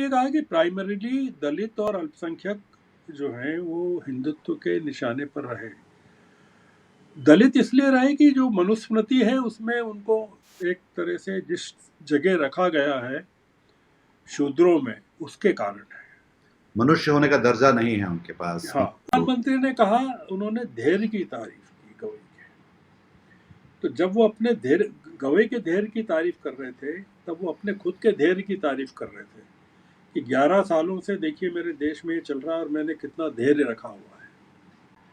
ये कहा कि प्राइमरीली दलित और अल्पसंख्यक जो हैं वो हिंदुत्व के निशाने पर रहे। दलित इसलिए रहे कि जो मनुस्मृति है उसमें उनको एक तरह से जिस जगह रखा गया है शूद्रों में, उसके कारण है। मनुष्य होने का दर्जा नहीं है उनके पास। हाँ, प्रधानमंत्री ने कहा, उन्होंने धैर्य की तारीफ की गवई के। तो जब वो अपने धैर्य, गवई के धैर्य की तारीफ कर रहे थे, तब वो अपने खुद के धैर्य की तारीफ कर रहे थे कि 11 सालों से देखिए मेरे देश में ये चल रहा है और मैंने कितना धैर्य रखा हुआ है।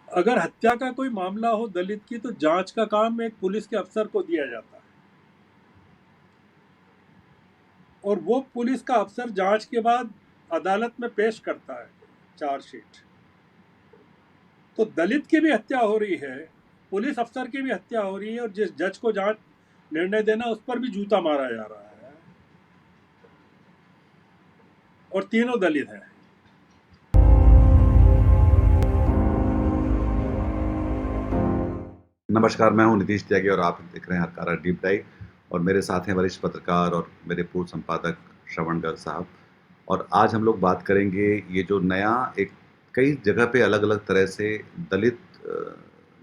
अगर हत्या का कोई मामला हो दलित की, तो जांच का काम एक पुलिस के अफसर को दिया जाता है और वो पुलिस का अफसर जांच के बाद अदालत में पेश करता है चार्जशीट। तो दलित की भी हत्या हो रही है, पुलिस अफसर की भी हत्या हो रही है, और जिस जज को जांच निर्णय देना उस पर भी जूता मारा जा रहा है, और तीनों दलित हैं। नमस्कार, मैं हूं नीतीश त्यागी और आप देख रहे हैं हरकारा डीप डाइव। और मेरे साथ हैं वरिष्ठ पत्रकार और मेरे पूर्व संपादक श्रवण गर्ग साहब। और आज हम लोग बात करेंगे ये जो नया एक कई जगह पे अलग अलग तरह से दलित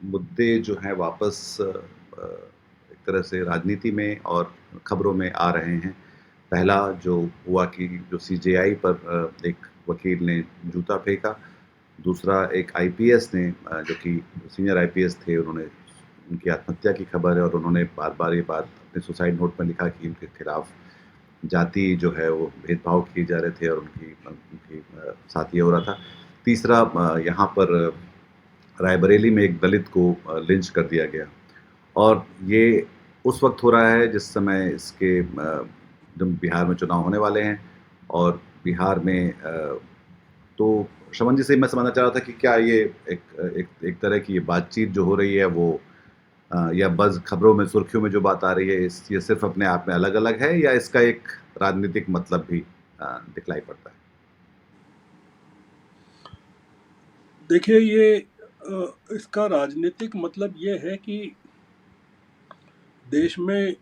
मुद्दे जो हैं वापस एक तरह से राजनीति में और खबरों में आ रहे हैं। पहला जो हुआ कि जो सीजेआई पर एक वकील ने जूता फेंका। दूसरा एक आईपीएस ने जो कि सीनियर आईपीएस थे, उन्होंने उनकी आत्महत्या की खबर है और उन्होंने बार-बार ये बात अपने सुसाइड नोट में लिखा कि उनके खिलाफ जाति जो है वो भेदभाव किए जा रहे थे और उनकी साथ ये हो रहा था। तीसरा यहाँ पर रायबरेली में एक दलित को लिंच कर दिया गया और ये उस वक्त हो रहा है जिस समय इसके जब बिहार में चुनाव होने वाले हैं। और बिहार में तो श्रवण जी से मैं समझना चाह रहा था कि क्या ये एक तरह की ये बातचीत जो हो रही है वो या बस खबरों में सुर्खियों में जो बात आ रही है ये सिर्फ अपने आप में अलग अलग है या इसका एक राजनीतिक मतलब भी दिखलाई पड़ता है? देखिए, ये इसका राजनीतिक मतलब ये है कि देश में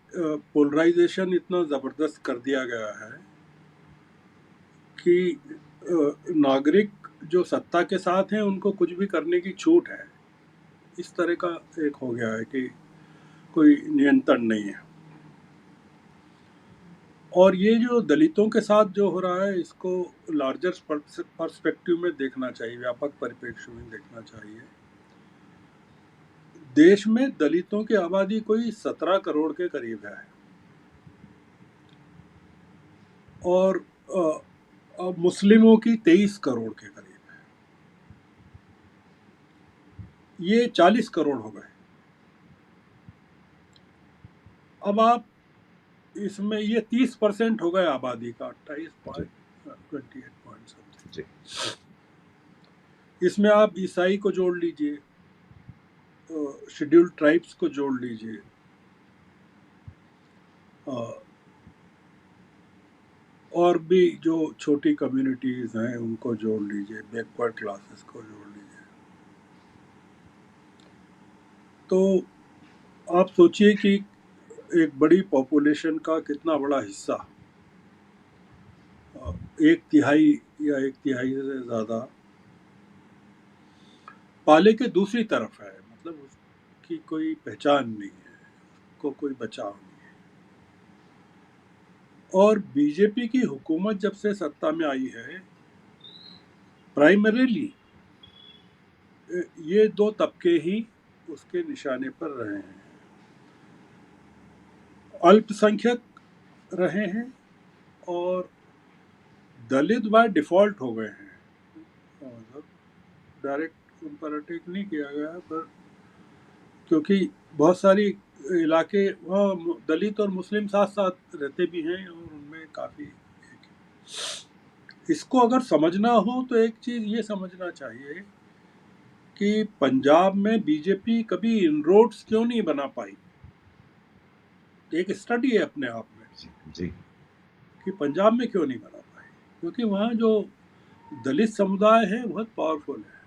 पोलराइजेशन इतना ज़बरदस्त कर दिया गया है कि नागरिक जो सत्ता के साथ हैं उनको कुछ भी करने की छूट है। इस तरह का एक हो गया है कि कोई नियंत्रण नहीं है। और ये जो दलितों के साथ जो हो रहा है, इसको लार्जर पर्सपेक्टिव में देखना चाहिए, व्यापक परिप्रेक्ष्य में देखना चाहिए। देश में दलितों की आबादी कोई 17 करोड़ के करीब है और मुस्लिमों की 23 करोड़ के करीब है। ये 40 करोड़ हो गए। अब आप इसमें ये 30% हो गए आबादी का, 28.28 समथिंग। इसमें आप ईसाई को जोड़ लीजिए, शेड्यूल्ड ट्राइब्स को जोड़ लीजिए, और भी जो छोटी कम्युनिटीज़ हैं उनको जोड़ लीजिए, बैकवर्ड क्लासेस को जोड़ लीजिए। तो आप सोचिए कि एक बड़ी पॉपुलेशन का कितना बड़ा हिस्सा, 1/3 या 1/3 से ज़्यादा पाले के दूसरी तरफ है, मतलब उसकी कोई पहचान नहीं है, उसको कोई बचाव नहीं है। और बीजेपी की हुकूमत जब से सत्ता में आई है, प्राइमरीली ये दो तबके ही उसके निशाने पर रहे हैं। अल्पसंख्यक रहे हैं और दलित बाय डिफ़ॉल्ट हो गए हैं। मतलब डायरेक्ट उन पर अटैक नहीं किया गया, पर क्योंकि बहुत सारी इलाके वहाँ दलित और मुस्लिम साथ साथ रहते भी हैं और उनमें काफ़ी इसको अगर समझना हो तो एक चीज़ ये समझना चाहिए कि पंजाब में बीजेपी कभी इनरोड्स क्यों नहीं बना पाई। एक स्टडी है अपने आप में जी कि पंजाब में क्यों नहीं बना पाई, क्योंकि वहाँ जो दलित समुदाय है बहुत पावरफुल है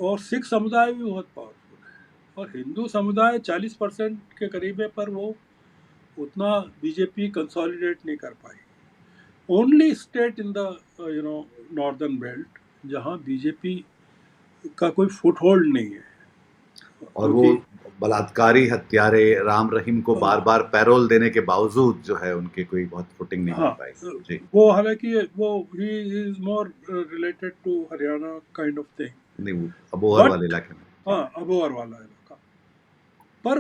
और सिख समुदाय भी बहुत पावरफुल है और हिंदू समुदाय 40% के करीब है, पर वो उतना बीजेपी कंसोलिडेट नहीं कर पाई। Only state in the northern belt जहाँ बीजेपी का कोई फुटहोल्ड नहीं है, और वो क्योंकि बलात्कारी हत्यारे राम रहीम को अ, बार-बार पैरोल देने के बावजूद जो है उनकी कोई बहुत फुटिंग नहीं हाँ, बन पाई। जी। वो हालांकि वो he is more related to Haryana kind of thing, नहीं, वो अबोहर वाले बट इलाके में। जी। हाँ, अबोहर वाला इलाका। पर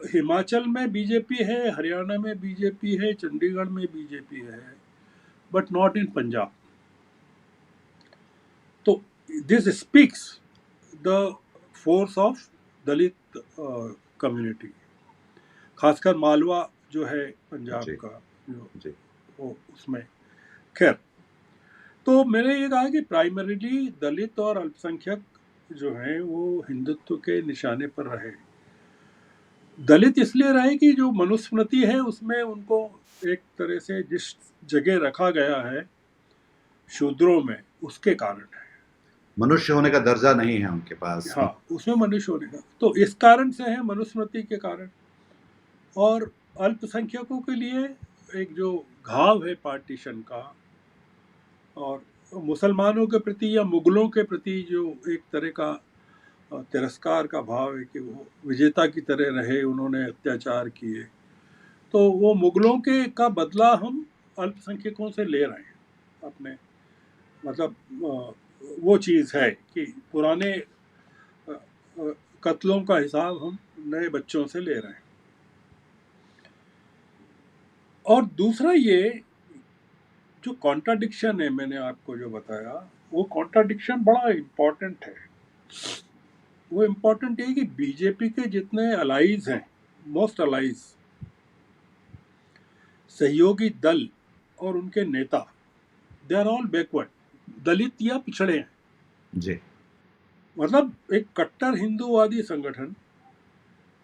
हिमाचल में बीजेपी है, हरियाणा में बीजेपी है, चंडीगढ़ में बीजेपी है, बट नॉट इन पंजाब। तो this speaks the force of Dalit community, खासकर मालवा जो है पंजाब जी, का, जो जी। वो उसमें। खैर, तो मैंने ये कहा कि प्राइमरीली दलित और अल्पसंख्यक जो हैं वो हिंदुत्व के निशाने पर रहे। दलित इसलिए रहे कि जो मनुस्मृति है उसमें उनको एक तरह से जिस जगह रखा गया है शूद्रों में, उसके कारण है। मनुष्य होने का दर्जा नहीं है उनके पास। हाँ, उसमें मनुष्य होने का, तो इस कारण से है, मनुस्मृति के कारण। और अल्पसंख्यकों के लिए एक जो घाव है पार्टीशन का, और मुसलमानों के प्रति या मुगलों के प्रति जो एक तरह का तिरस्कार का भाव है कि वो विजेता की तरह रहे, उन्होंने अत्याचार किए, तो वो मुगलों के का बदला हम अल्पसंख्यकों से ले रहे हैं अपने, मतलब वो चीज़ है कि पुराने कत्लों का हिसाब हम नए बच्चों से ले रहे हैं। और दूसरा ये जो कॉन्ट्राडिक्शन है, मैंने आपको जो बताया, वो कॉन्ट्राडिक्शन बड़ा इम्पोर्टेंट है। वो इम्पोर्टेंट है कि बीजेपी के जितने अलाइज हैं, मोस्ट अलाइज सहयोगी दल और उनके नेता, दे आर ऑल बैकवर्ड, दलित या पिछड़े हैं। जी। मतलब एक कट्टर हिंदूवादी संगठन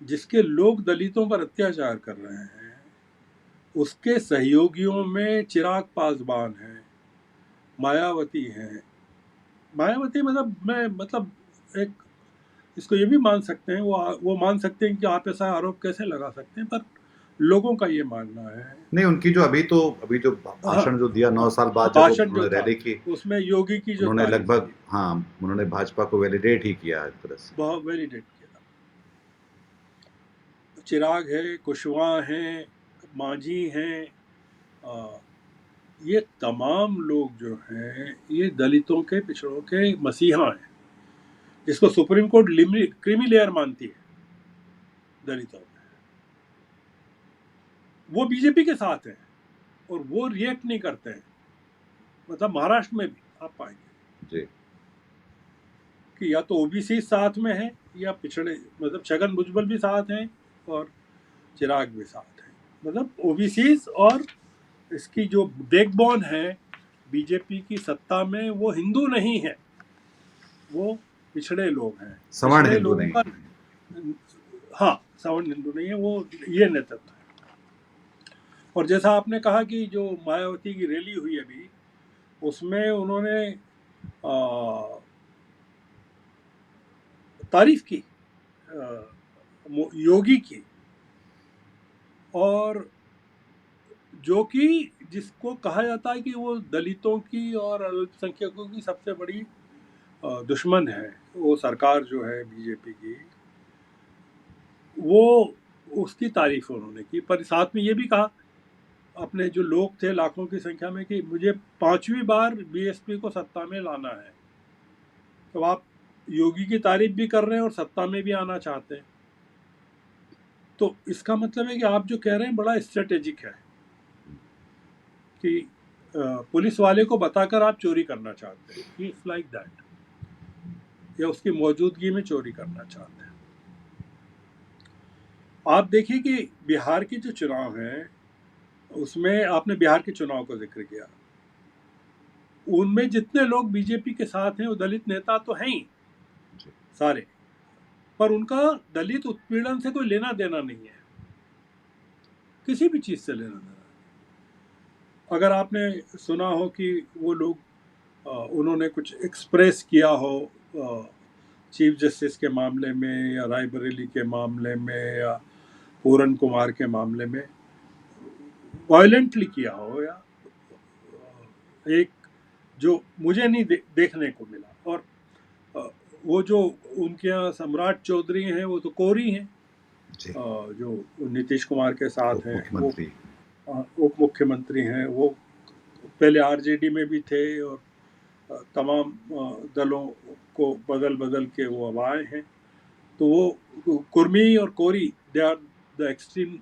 जिसके लोग दलितों पर अत्याचार कर रहे हैं, उसके सहयोगियों में चिराग पासवान है, मायावती है। मायावती मतलब मैं मतलब एक इसको ये भी मान सकते हैं, वो मान सकते हैं कि आप ऐसा आरोप कैसे लगा सकते हैं, पर लोगों का ये मानना है। नहीं, उनकी जो अभी जो हाँ, भाषण जो दिया 9 साल बाद जब वो भाषण जो उन्होंने था रैली की, उसमें योगी की जो उन्होंने तारीफ लगभग की, हाँ, उन्होंने भाजपा को वैलिडेट ही किया एक तरह से। बहुत वैलिडेट किया। चिराग है, कुशवाहा हैं, मांझी हैं, ये तमाम लोग जो हैं ये दलितों के, पिछड़ों के मसीहा हैं, जिसको सुप्रीम कोर्ट क्रीमी लेयर मानती है दलितों में। वो बीजेपी के साथ हैं और वो रिएक्ट नहीं करते हैं। मतलब महाराष्ट्र में भी आप पाएंगे जी। कि या तो ओबीसी साथ में है या पिछड़े, मतलब छगन भुजबल भी साथ हैं और चिराग भी साथ हैं। मतलब ओबीसी और इसकी जो बैकबोन है बीजेपी की सत्ता में, वो हिंदू नहीं है, वो पिछड़े लोग हैं। सवर्ण पिछड़े हिंदू लोगों नहीं का, है। हाँ, सवर्ण हिंदू नहीं है, वो ये नेतृत्व है। और जैसा आपने कहा कि जो मायावती की रैली हुई अभी, उसमें उन्होंने तारीफ की योगी की, और जो कि जिसको कहा जाता है कि वो दलितों की और अल्पसंख्यकों की सबसे बड़ी दुश्मन है, वो सरकार जो है बीजेपी की, वो उसकी तारीफ उन्होंने की। पर साथ में ये भी कहा अपने जो लोग थे लाखों की संख्या में कि मुझे 5वीं बार बीएसपी को सत्ता में लाना है। तो आप योगी की तारीफ भी कर रहे हैं और सत्ता में भी आना चाहते हैं, तो इसका मतलब है कि आप जो कह रहे हैं बड़ा स्ट्रेटेजिक है कि पुलिस वाले को बताकर आप चोरी करना चाहते हैं, इट्स लाइक दैट, या उसकी मौजूदगी में चोरी करना चाहते हैं। आप देखिए कि बिहार की जो चुनाव है, उसमें आपने बिहार के चुनाव का जिक्र किया, उनमें जितने लोग बीजेपी के साथ हैं वो दलित नेता तो हैं ही सारे, पर उनका दलित उत्पीड़न से कोई लेना देना नहीं है, किसी भी चीज़ से लेना देना। अगर आपने सुना हो कि वो लोग उन्होंने कुछ एक्सप्रेस किया हो चीफ जस्टिस के मामले में या रायबरेली के मामले में या पूरन कुमार के मामले में, वायलेंटली किया हो, या एक जो मुझे नहीं देखने को मिला। और अ, वो जो उनके यहाँ सम्राट चौधरी हैं वो तो कोरी हैं, जी। जो नीतीश कुमार के साथ उप हैं, वो मुख्यमंत्री। उप मुख्यमंत्री हैं। वो पहले आरजेडी में भी थे और तमाम दलों को बदल बदल के वो अब आए हैं। तो वो कुर्मी और Koeri, they are the extreme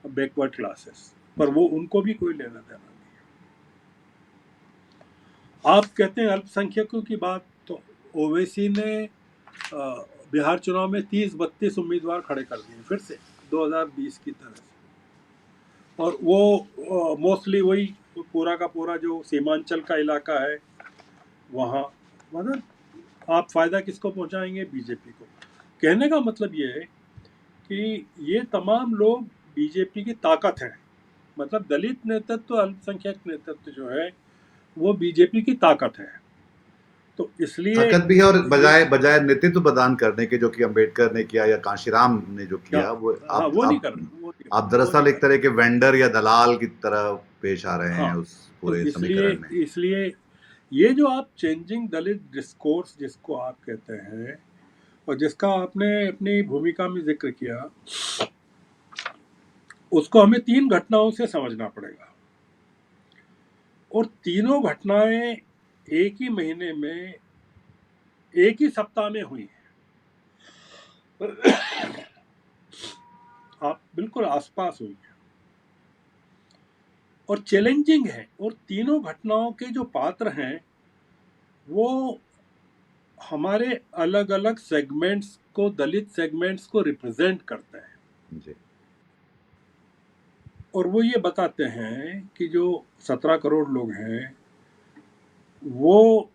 backward classes, पर वो उनको भी कोई लेना देना नहीं। आप कहते हैं अल्पसंख्यकों की बात, तो ओवैसी ने बिहार चुनाव में 30-32 उम्मीदवार खड़े कर दिए फिर से 2020 की तरह से। और वो मोस्टली वही पूरा का पूरा जो सीमांचल का इलाका है वहाँ, मतलब आप फायदा किसको पहुँचाएंगे? बीजेपी को। कहने का मतलब ये है कि ये तमाम लोग बीजेपी की ताकत हैं। मतलब दलित नेतृत्व, अल्पसंख्यक नेतृत्व जो है वो बीजेपी की ताकत है। तो इसलिए ताकत भी है, और ये बजाय नेतृत्व प्रदान करने के, जो कि अंबेडकर ने किया या कांशीराम ने जो क्या, किया, वो हाँ, वो नहीं कर रहे, आप वो नहीं दरअसल कर एक तरह के वेंडर या दलाल की तरह पेश आ रहे रहे। हैं हाँ, उस तो पूरे इसलिए समीकरण में। इसलिए ये जो आप चेंजिंग दलित डिस्कोर्स जिसको आप कहते हैं और जिसका आपने अपनी भूमिका में जिक्र किया, उसको हमें 3 घटनाओं से समझना पड़ेगा। और तीनों घटनाएं एक ही महीने में, एक ही सप्ताह में हुई हैं। आप बिल्कुल आसपास हुई हैं और चैलेंजिंग है। और तीनों घटनाओं के जो पात्र हैं वो हमारे अलग अलग सेगमेंट्स को, दलित सेगमेंट्स को रिप्रेजेंट करते हैं। जी। और वो ये बताते हैं कि जो 17 करोड़ लोग हैं वो,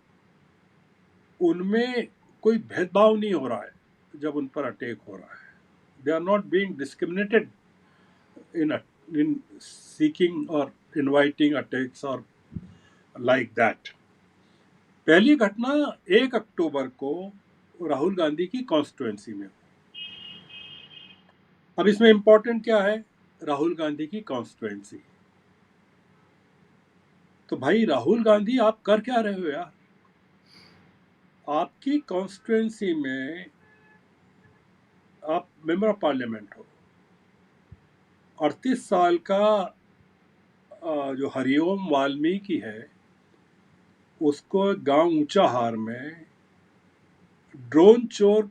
उनमें कोई भेदभाव नहीं हो रहा है जब उन पर अटैक हो रहा है। They are not being discriminated in seeking or inviting attacks or like that. पहली घटना 1 अक्टूबर को राहुल गांधी की कॉन्स्टिट्यूएंसी में। अब इसमें इंपॉर्टेंट क्या है? राहुल गांधी की कॉन्स्टिट्यूएंसी। तो भाई राहुल गांधी, आप कर क्या रहे हो यार? आपकी कॉन्स्टिट्यूएंसी में आप मेंबर ऑफ पार्लियामेंट हो। 38 साल का जो हरिओम वाल्मीकि है, उसको गांव ऊंचाहार में ड्रोन चोर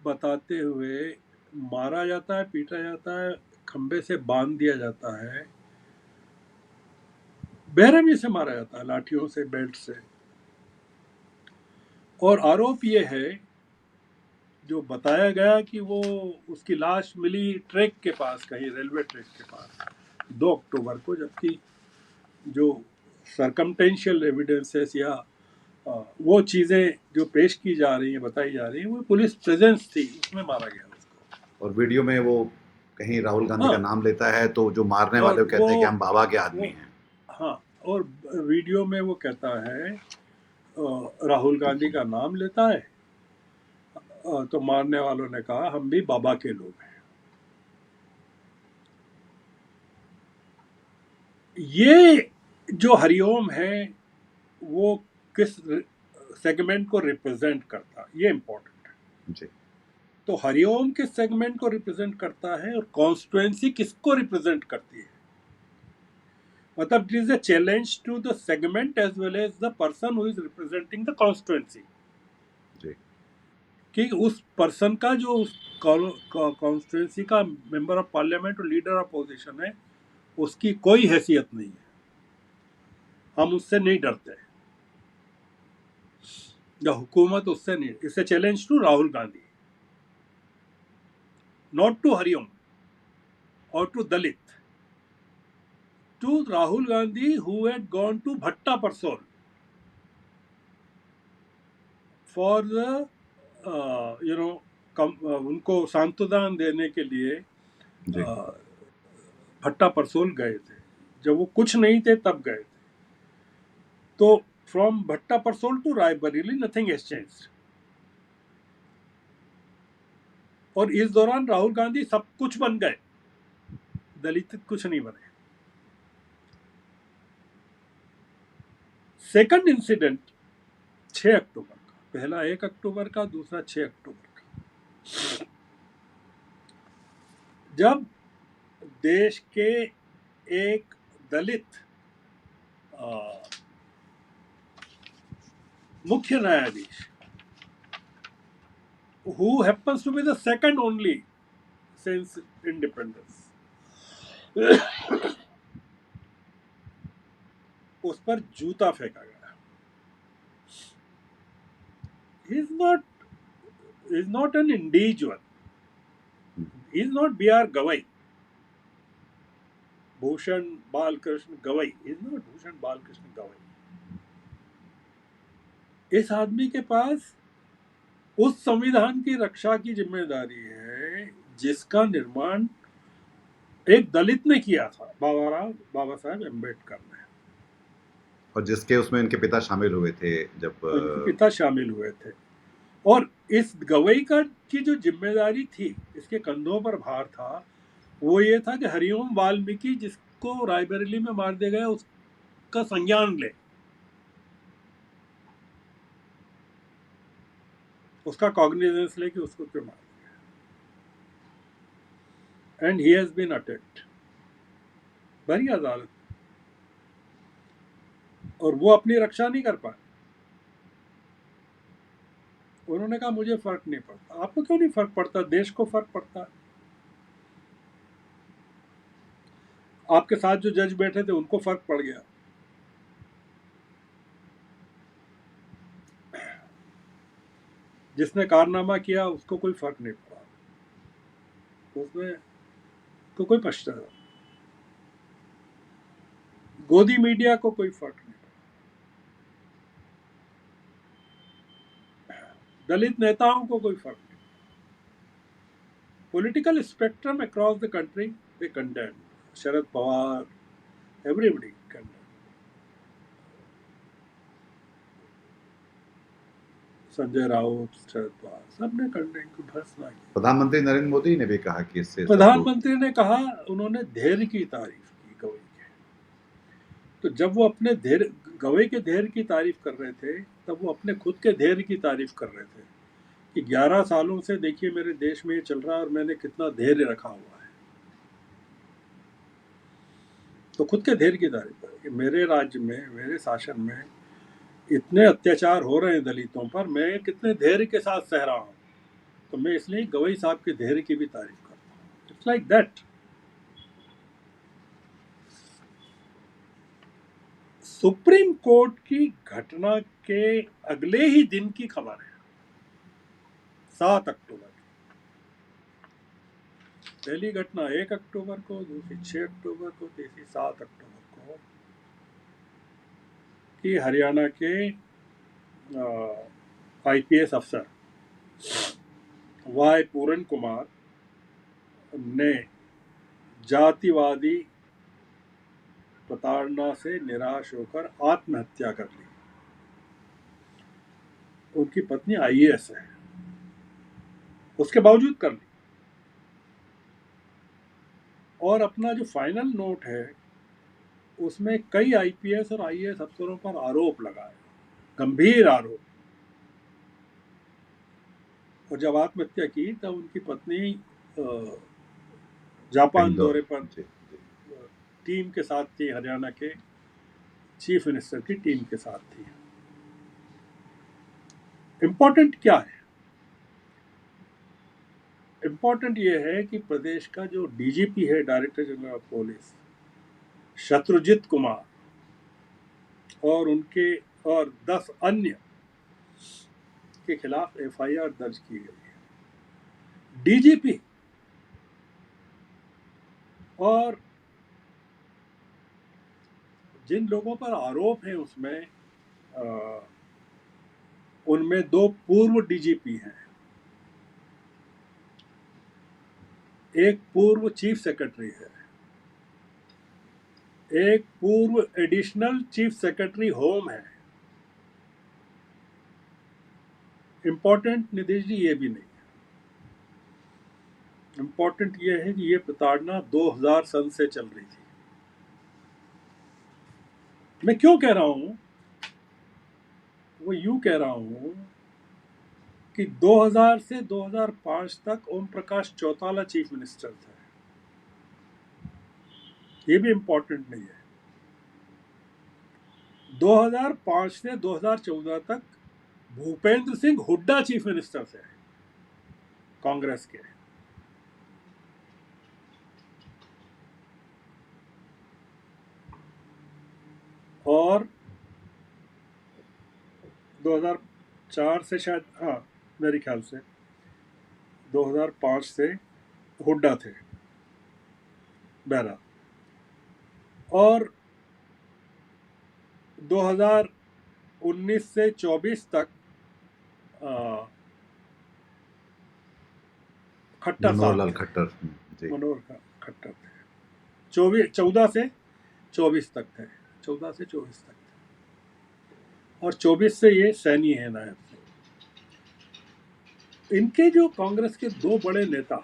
बताते हुए मारा जाता है, पीटा जाता है, खंबे से बांध दिया जाता है, बेरहमी से मारा जाता है, लाठियों से, बेल्ट से। और आरोप ये है, जो बताया गया कि वो, उसकी लाश मिली ट्रैक के पास, कहीं रेलवे ट्रैक के पास 2 अक्टूबर को, जबकि जो सरकमटेंशियल एविडेंसेस या वो चीज़ें जो पेश की जा रही हैं, बताई जा रही हैं, वो पुलिस प्रेजेंस थी, उसमें मारा गया उसको। और वीडियो में वो कहीं राहुल गांधी का हाँ, नाम लेता है तो जो मारने और वाले वो कहते हैं कि हम बाबा के आदमी हैं। हाँ, और वीडियो में वो कहता है, राहुल गांधी का नाम लेता है, तो मारने वालों ने कहा हम भी बाबा के लोग हैं। ये जो हरिओम है वो किस सेगमेंट को रिप्रेजेंट करता है, ये इंपॉर्टेंट है। जी। तो हरिओम किस सेगमेंट को रिप्रेजेंट करता है और कॉन्स्टिट्यूएंसी किसको रिप्रेजेंट करती है? मतलब it is a challenge to the segment as well as the person who is representing the constituency, जी। कि उस पर्सन का, जो उस कॉन्स्टिट्यूंसी का मेंबर ऑफ पार्लियामेंट और लीडर ऑफ अपोजिशन है, उसकी कोई हैसियत नहीं है। हम उससे नहीं डरते, या हुकूमत उससे नहीं। It's a challenge to Rahul Gandhi, not to Hariom और to Dalit, to Rahul Gandhi who had gone to Bhatta Parsaul for the उनको सांत्वना देने के लिए जी। भट्टा परसोल गए थे। जब वो कुछ नहीं थे तब गए थे। तो from Bhatta Parsaul to Raebareli nothing has changed. और इस दौरान राहुल गांधी सब कुछ बन गए, दलित कुछ नहीं बने। सेकंड इंसिडेंट 6 अक्टूबर का, पहला 1 अक्टूबर का, दूसरा 6 अक्टूबर का, जब देश के एक दलित मुख्य न्यायाधीश, who happens to be the second only since independence, उस पर जूता फेंका गया. He is not an individual. He is not B.R. Gavai. Bhushan Balkrishna Gavai. He is not Bhushan Balkrishna Gavai. इस आदमी के पास उस संविधान की रक्षा की जिम्मेदारी है जिसका निर्माण एक दलित ने किया था, बाबा साहेब अम्बेडकर ने, और जिसके उसमें इनके पिता शामिल हुए थे, जब उनके पिता शामिल हुए थे. और इस गवई की जो जिम्मेदारी थी, इसके कंधों पर भार था, वो ये था कि हरिओम वाल्मीकि जिसको रायबरेली में मार दिया गया उसका संज्ञान ले, उसका कॉग्निजेंस ले कि उसको क्यों मार दिया. And he has been attacked, बड़ी अदालत, और वो अपनी रक्षा नहीं कर पाए. उन्होंने कहा मुझे फर्क नहीं पड़ता. आपको क्यों नहीं फर्क पड़ता? देश को फर्क पड़ता है. आपके साथ जो जज बैठे थे उनको फर्क पड़ गया. जिसने कारनामा किया उसको कोई फर्क नहीं पड़ा, उसमें तो कोई पछतावा. गोदी मीडिया को कोई फर्क नहीं पड़ा, दलित नेताओं को कोई फर्क नहीं. Political spectrum across the country they condemn. Sharad Pawar, everybody condemn. Sanjay Raut, Sharad Pawar, सबने कंडेम की भर्त्सना की. प्रधानमंत्री नरेंद्र मोदी ने भी कहा कि इससे प्रधानमंत्री ने कहा, उन्होंने धैर्य की तारीफ की गवई के. तो जब वो अपने गवई के धैर्य की तारीफ कर रहे थे, तब वो अपने खुद के धैर्य की तारीफ कर रहे थे कि 11 सालों से देखिए मेरे देश में ये चल रहा है और मैंने कितना धैर्य रखा हुआ है. तो खुद के धैर्य की तारीफ कर कि मेरे राज्य में, मेरे शासन में इतने अत्याचार हो रहे हैं दलितों पर, मैं कितने धैर्य के साथ सह रहा हूँ. तो मैं इसलिए गवई साहब के धैर्य की भी तारीफ करता हूँ. It's like that. Supreme court की घटना के अगले ही दिन की खबर है, 7 अक्टूबर. पहली घटना 1 अक्टूबर को, दूसरी 6 अक्टूबर को, तीसरी 7 अक्टूबर को, कि हरियाणा के आईपीएस अफसर वाई पूरन कुमार ने जातिवादी प्रताड़ना से निराश होकर आत्महत्या कर ली. उनकी पत्नी आईएएस है, उसके बावजूद कर ली. और अपना जो फाइनल नोट है उसमें कई आईपीएस और आईएएस अफसरों पर आरोप लगाए, गंभीर आरोप. और जब आत्महत्या की तब उनकी पत्नी जापान दौरे पर टीम के साथ थी, हरियाणा के चीफ मिनिस्टर की टीम के साथ थी. इम्पोर्टेंट क्या है? इम्पोर्टेंट ये है कि प्रदेश का जो डीजीपी है, director general of police, Shatrujit Kumar, और उनके और 10 अन्य के खिलाफ एफआईआर दर्ज की गई है. डीजीपी और जिन लोगों पर आरोप है उसमें उनमें 2 पूर्व डीजीपी हैं, एक पूर्व चीफ सेक्रेटरी है, एक पूर्व एडिशनल चीफ सेक्रेटरी होम है. इम्पोर्टेंट निदेश जी ये भी नहीं है. इम्पोर्टेंट ये है कि ये प्रताड़ना 2000 सन से चल रही थी. मैं क्यों कह रहा हूं वो यूं कह रहा हूं कि 2000 से 2005 तक ओम प्रकाश चौटाला चीफ मिनिस्टर थे। ये भी इम्पोर्टेंट नहीं है। 2005 से 2014 तक भूपेंद्र सिंह हुड्डा चीफ मिनिस्टर थे कांग्रेस के। और 2004 से शायद, हाँ मेरे ख्याल से 2005 से हुड्डा थे बहरा। और 2019 से 24 तक खट्टर मनोहर साहब लाल थे। खट्टर जी। मनोहर खट्टर थे। 14 से 24 तक थे। 14 से 24 तक थे। और 24 से ये सैनी है नायब सिंह। इनके जो कांग्रेस के दो बड़े नेता,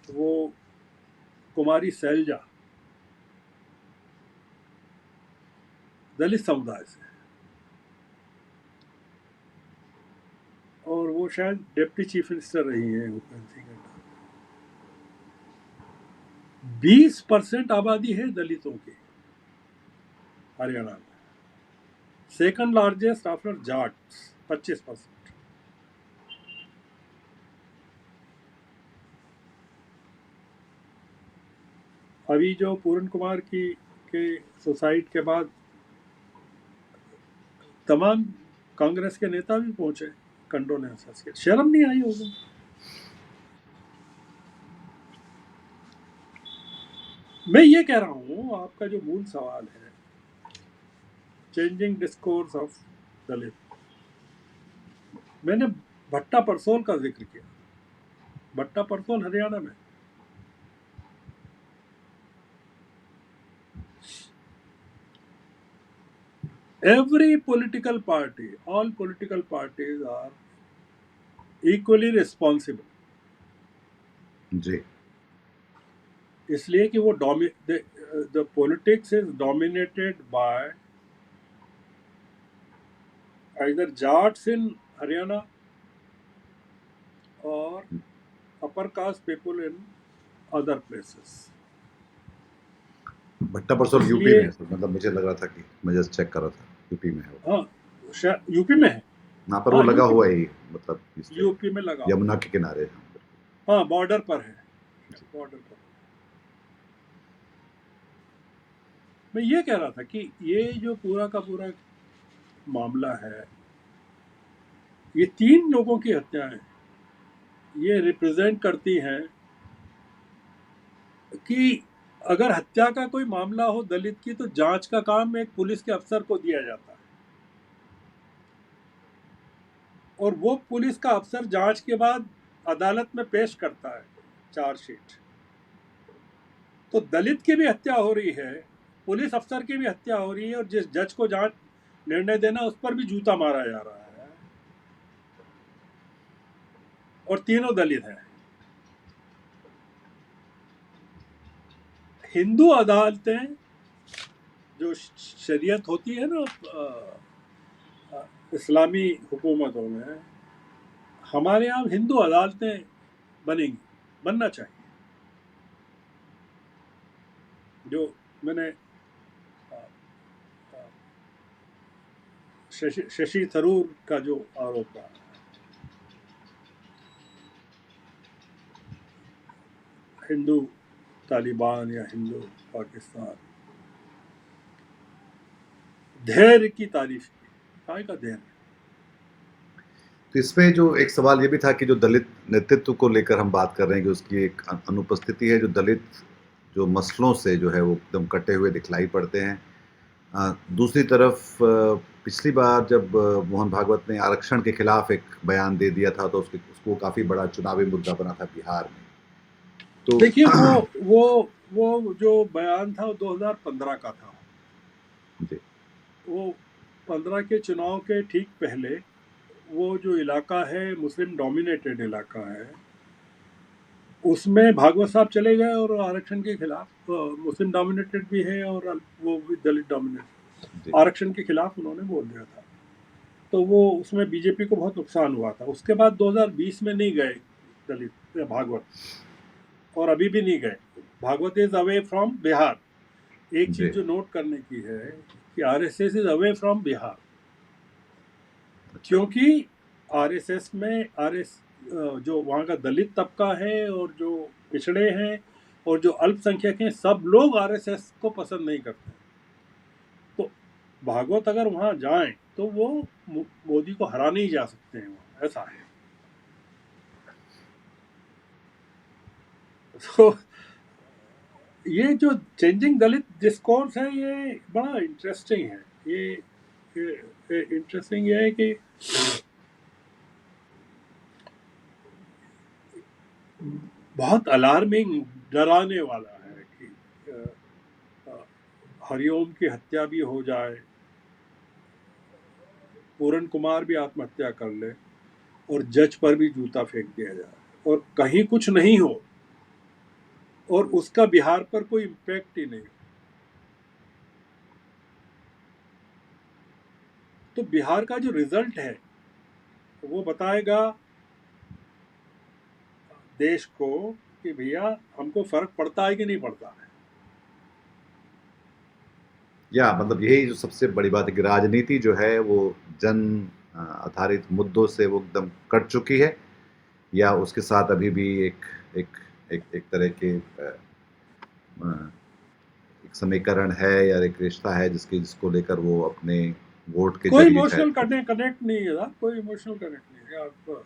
वो कुमारी सैलजा दलित समुदाय से, और वो शायद डिप्टी चीफ मिनिस्टर रही हैं भूपेंद्र सिंह के टाइम। 20% आबादी है दलितों की हरियाणा में। Second largest after Jat, 25%। अभी जो पूरन कुमार की के सुसाइड के बाद तमाम कांग्रेस के नेता भी पहुंचे कंडोलेंसेस के। शर्म नहीं आई होगी? मैं ये कह रहा हूं, आपका जो मूल सवाल है, चेंजिंग डिस्कोर्स ऑफ दलित, मैंने भट्टा परसोल का जिक्र किया। भट्टा परसोल हरियाणा में। Every political party, all political parties are equally responsible. जी। इसलिए कि वो the politics is dominated by either Jats in Haryana or upper caste people in other places. भट्टा परसोल यूपी इसलिए में है सर, मतलब मुझे लग रहा था कि मैं जस्ट चेक कर रहा था यूपी में है वो। हाँ, शायद यूपी में है। यहाँ पर वो हाँ, लगा हुआ ही, मतलब इससे यूपी में लगा हुआ। यमुना के किनारे। हाँ, बॉर्डर पर है। बॉर्डर पर। मैं ये कह रहा था कि ये जो पूरा का पूरा मामला है, ये 3 लोगों की हत्याएं, ये रिप्रेजेंट करती हैं कि अगर हत्या का कोई मामला हो दलित की, तो जांच का काम एक पुलिस के अफसर को दिया जाता है, और वो पुलिस का अफसर जांच के बाद अदालत में पेश करता है चार्जशीट। तो दलित की भी हत्या हो रही है, पुलिस अफसर की भी हत्या हो रही है, और जिस जज को जांच निर्णय देना उस पर भी जूता मारा जा रहा है, और तीनों दलित हैं। हिंदू अदालतें, जो शरीयत होती है ना इस्लामी हुकूमतों में, हमारे यहाँ हिंदू अदालतें बनेंगी, बनना चाहिए। जो मैंने शशि थरूर का जो आरोप रहा, हिंदू तालिबान या हिंदू पाकिस्तान, धैर्य की तारीफ की। काय का धैर्य? तो इसमें जो एक सवाल ये भी था कि जो दलित नेतृत्व को लेकर हम बात कर रहे हैं कि उसकी एक अनुपस्थिति है, जो दलित जो मसलों से जो है वो एकदम कटे हुए दिखलाई पड़ते हैं। दूसरी तरफ पिछली बार जब मोहन भागवत ने आरक्षण के खिलाफ एक बयान दे दिया था, तो उसको काफ़ी बड़ा चुनावी मुद्दा बना था बिहार में। तो देखिए, वो जो बयान था वो 2015 का था। जी। वो 15 के चुनाव के ठीक पहले, वो जो इलाका है मुस्लिम डोमिनेटेड इलाका है, उसमें भागवत साहब चले गए और आरक्षण के खिलाफ, मुस्लिम डोमिनेटेड भी है और वो भी दलित डोमिनेटेड, जी। आरक्षण के खिलाफ उन्होंने बोल दिया था, तो वो उसमें बीजेपी को बहुत नुकसान हुआ था। उसके बाद 2020 में नहीं गए दलित भागवत, और अभी भी नहीं गए। Bhagwat is away from Bihar. एक जी। चीज जो नोट करने की है कि RSS is away from Bihar, क्योंकि आरएसएस में जो वहाँ का दलित तबका है और जो पिछड़े हैं और जो अल्पसंख्यक हैं, सब लोग आरएसएस को पसंद नहीं करते। तो भागवत अगर वहाँ जाएं तो वो मोदी को हरा नहीं जा सकते हैं वहाँ, ऐसा है। तो ये जो चेंजिंग दलित डिस्कोर्स है ये बड़ा इंटरेस्टिंग है। ये इंटरेस्टिंग ये है कि बहुत अलार्मिंग, डराने वाला है कि हरिओम की हत्या भी हो जाए, पूरन कुमार भी आत्महत्या कर ले और जज पर भी जूता फेंक दिया जाए और कहीं कुछ नहीं हो और उसका बिहार पर कोई इम्पैक्ट ही नहीं। तो बिहार का जो रिजल्ट है वो बताएगा देश को कि भैया हमको फर्क पड़ता है कि नहीं पड़ता है। या मतलब यही जो सबसे बड़ी बात है कि राजनीति जो है वो जन आधारित मुद्दों से वो एकदम कट चुकी है, या उसके साथ अभी भी एक एक एक एक तरह के एक समीकरण है या एक रिश्ता है जिसको लेकर वो अपने वोट के कोई जरिए इमोशनल शायद कनेक्ट नहीं है ना, कोई इमोशनल कनेक्ट नहीं है। आप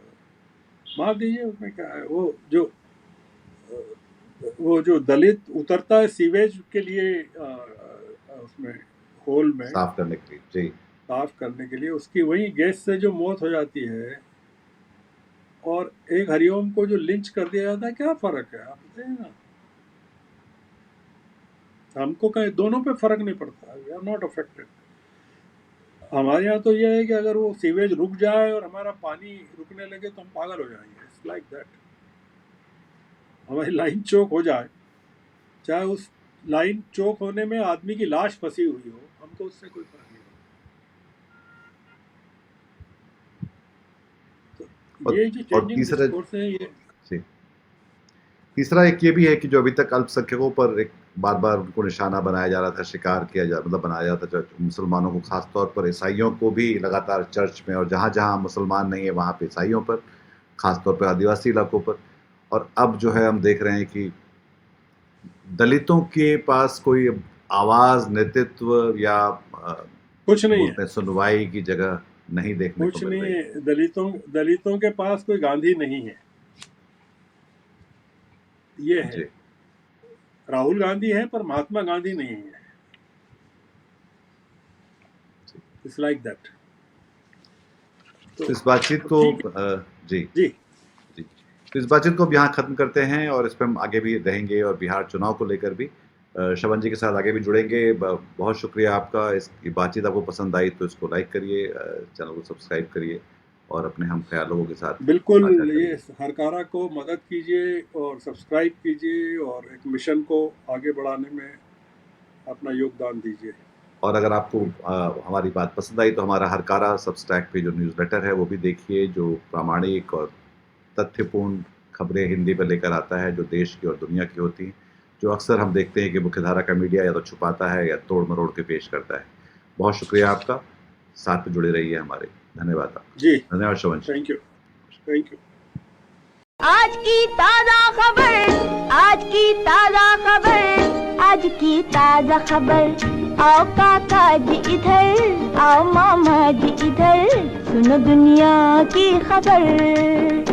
मार दीजिए, उसमें क्या है। वो जो दलित उतरता है सीवेज के लिए उसमें होल में साफ करने के लिए, जी, साफ करने के लिए, उसकी वही गैस से जो मौत हो जाती है और एक हरिओम को जो लिंच कर दिया जाता है, क्या फर्क है आप बताइए ना। हमको कहीं दोनों पे फर्क नहीं पड़ता, वी आर नॉट अफेक्टेड। हमारे यहाँ तो यह है कि अगर वो सीवेज रुक जाए और हमारा पानी रुकने लगे तो हम पागल हो जाएंगे। It's like that. हमारी लाइन चौक हो जाए, चाहे उस लाइन चौक होने में आदमी की लाश फंसी हुई हो, हमको उससे कोई फर्क नहीं पड़ता। तो ये जो चेंजिंग डिस्कोर्स है ये तीसरा एक ये भी है कि जो अभी तक अल्पसंख्यकों पर एक बार बार उनको निशाना बनाया जा रहा था, शिकार किया जा मतलब बनाया जाता था, मुसलमानों को, खासतौर पर ईसाइयों को भी लगातार चर्च में, और जहाँ जहाँ मुसलमान नहीं है वहाँ पे ईसाइयों पर, खासतौर पर आदिवासी इलाकों पर। और अब जो है हम देख रहे हैं कि दलितों के पास कोई आवाज, नेतृत्व या कुछ नहीं है, सुनवाई की जगह नहीं देखने कुछ को मिल नहीं रही है। दलितों के पास कोई गांधी नहीं है, ये है। राहुल गांधी है पर महात्मा गांधी नहीं है। It's like that. तो इस बातचीत को जी जी जी तो इस बातचीत को अब यहाँ खत्म करते हैं, और इस पर हम आगे भी रहेंगे और बिहार चुनाव को लेकर भी श्रवण जी के साथ आगे भी जुड़ेंगे। बहुत शुक्रिया आपका। इस बातचीत आपको पसंद आई तो इसको लाइक करिए, चैनल को सब्सक्राइब करिए और अपने हम ख्याल लोगों के साथ बिल्कुल ये हरकारा को मदद कीजिए और सब्सक्राइब कीजिए और एक मिशन को आगे बढ़ाने में अपना योगदान दीजिए। और अगर आपको हमारी बात पसंद आई तो हमारा हरकारा सब्सटैक पे जो न्यूज़लेटर है वो भी देखिए, जो प्रामाणिक और तथ्यपूर्ण खबरें हिंदी में लेकर आता है, जो देश की और दुनिया की होती हैं, जो अक्सर हम देखते हैं कि मुख्यधारा का मीडिया या तो छुपाता है या तोड़ मरोड़ के पेश करता है। बहुत शुक्रिया आपका, साथ में जुड़े रहिए हमारे। धन्यवाद आपका जी, धन्यवाद Shravan. Thank you, thank you. आज की ताजा खबर, आज की ताजा खबर, आज की ताजा खबर। आओ काका जी इधर, आओ मामा जी इधर, सुनो दुनिया की खबर।